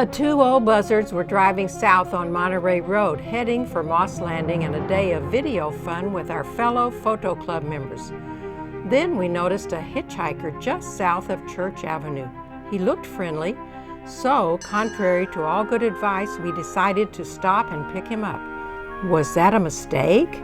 The two old buzzards were driving south on Monterey Road, heading for Moss Landing and a day of video fun with our fellow photo club members. Then we noticed a hitchhiker just south of Church Avenue. He looked friendly, so contrary to all good advice, we decided to stop and pick him up. Was that a mistake?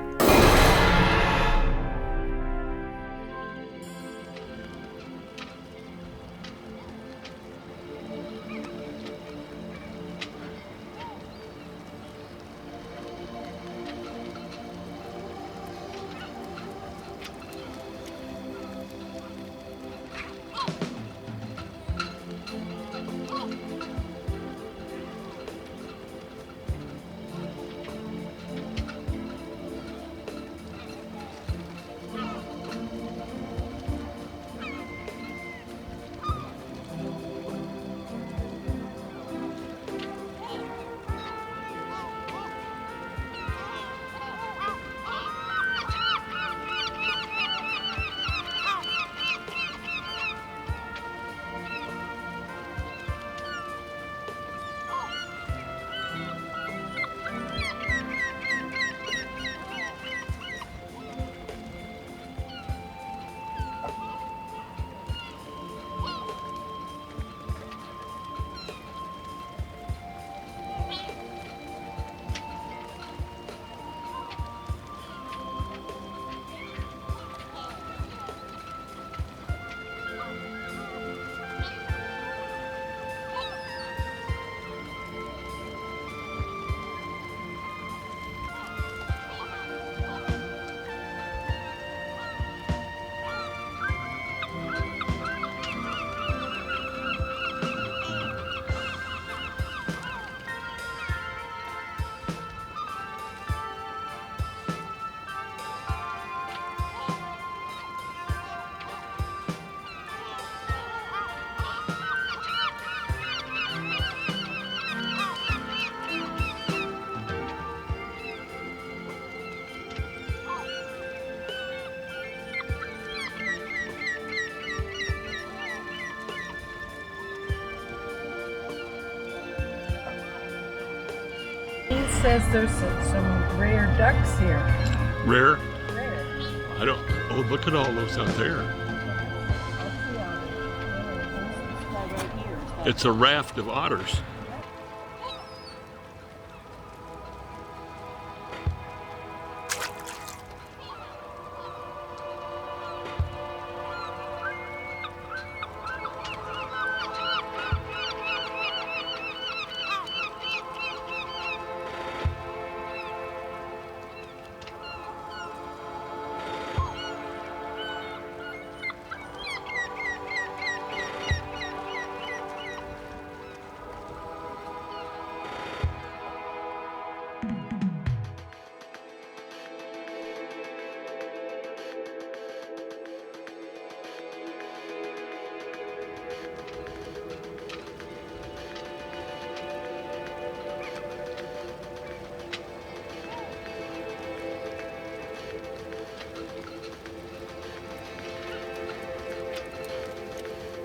Says there's some rare ducks here. Rare? Rare. I don't. Oh, look at all those out there. It's a raft of otters.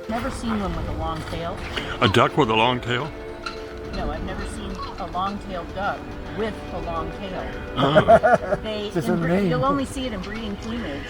Never seen one with a long tail. A duck with a long tail? No, I've never seen a long-tailed duck with a long tail. You'll only see it in breeding plumage.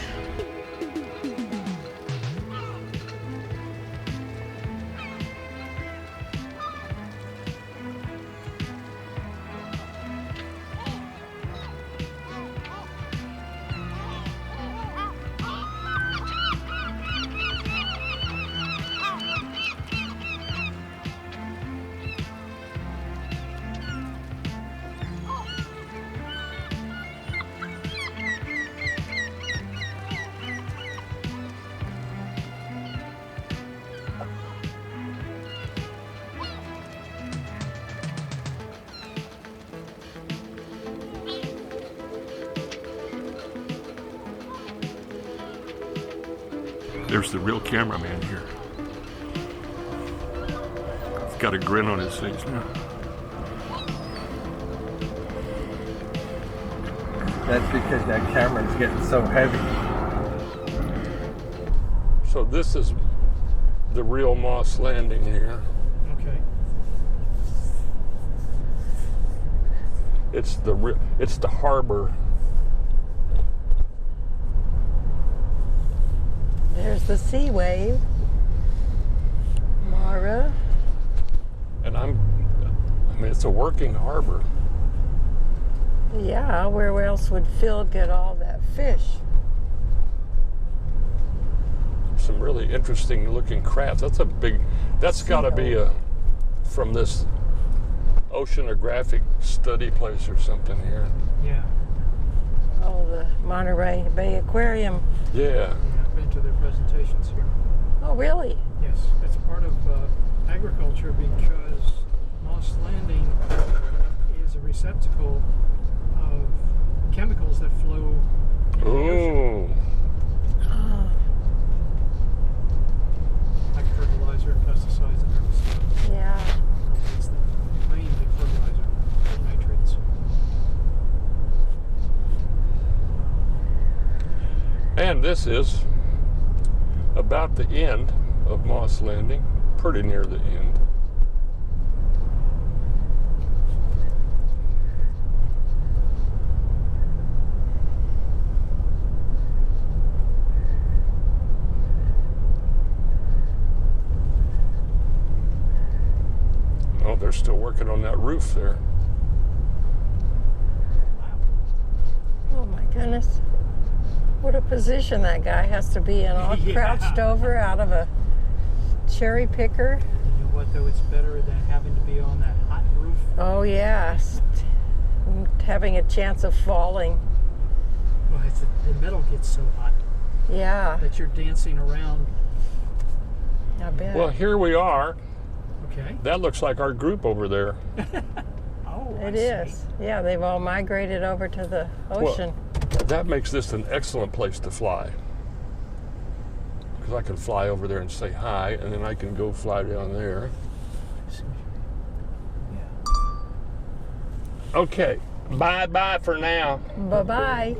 There's the real cameraman here. He's got a grin on his face now. That's because that camera's getting so heavy. So this is the real Moss Landing here. Okay. It's the harbor. There's the sea wave. Mara. And I mean, it's a working harbor. Yeah, where else would Phil get all that fish? Some really interesting looking crafts. That's got to be from this oceanographic study place or something here. Yeah. Oh, the Monterey Bay Aquarium. Yeah. Yeah, I've been to their presentations here. Oh, really? Yes, it's part of agriculture because Moss Landing is a receptacle of chemicals that flow in the ocean, Ooh. Oh, like fertilizer, pesticides, and herbicides. yeah. It's mainly fertilizer, nitrates. And this is about the end of Moss Landing, pretty near the end. Oh, they're still working on that roof there. Oh, my goodness. What a position that guy has to be in, all Yeah. crouched over out of a cherry picker. You know what, though? It's better than having to be on that hot roof. Oh, yes. Having a chance of falling. Well, the metal gets so hot Yeah, that you're dancing around. I bet. Well, here we are. Okay. That looks like our group over there. Oh, It is. Yeah, they've all migrated over to the ocean. That makes this an excellent place to fly. Because I can fly over there and say hi, and then I can go fly down there. Yeah. Okay, bye-bye for now. Bye-bye.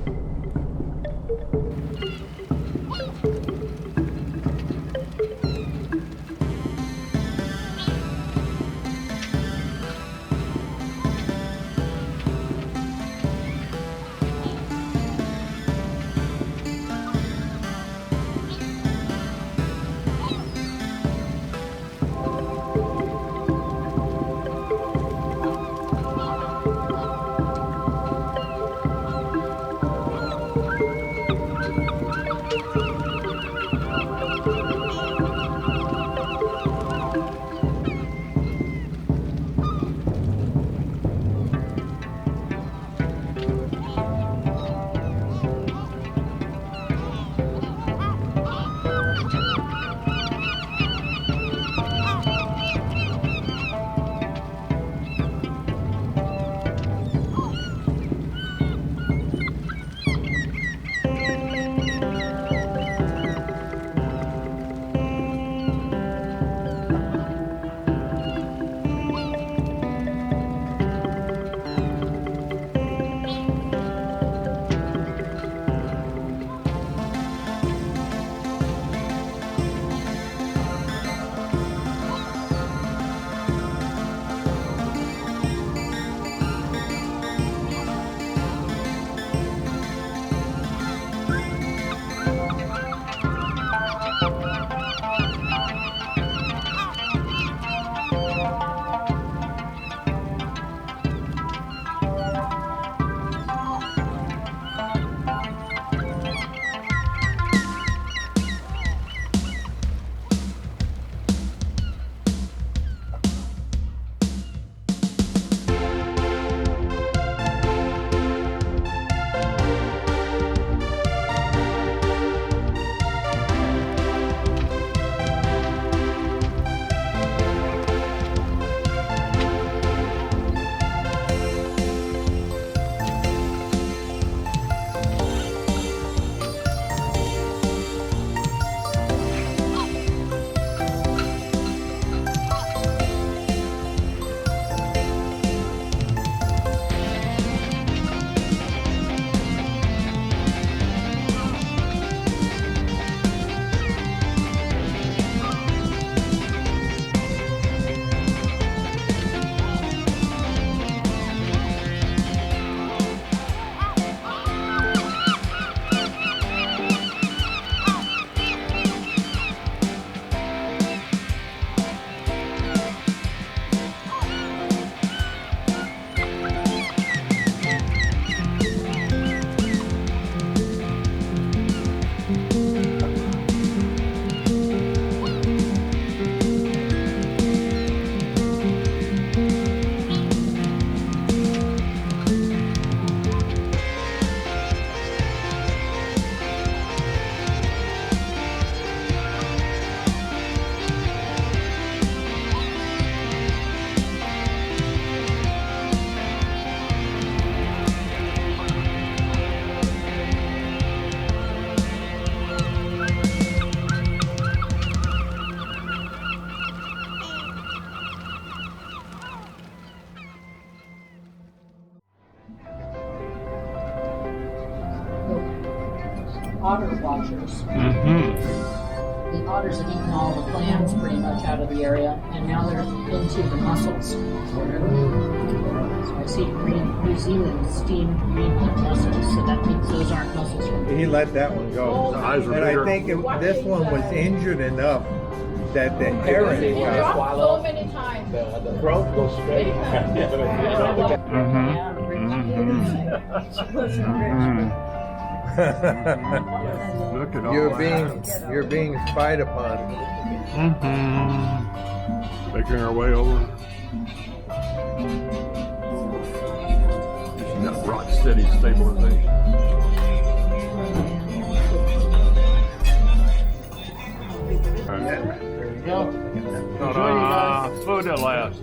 otter watchers. Mm-hmm. The otters have eaten all the clams pretty much out of the area, and now they're into the mussels. So I see New Zealand steamed green mussels, so that means those aren't mussels from He let that one go. The eyes are And bigger. I think this one was injured enough that the heron got so many times. The throat goes straight. Look at all you're being spied upon. Mm-hmm. Making our way over. Using that rock steady stabilization. There you go. Ta-da! Food at last.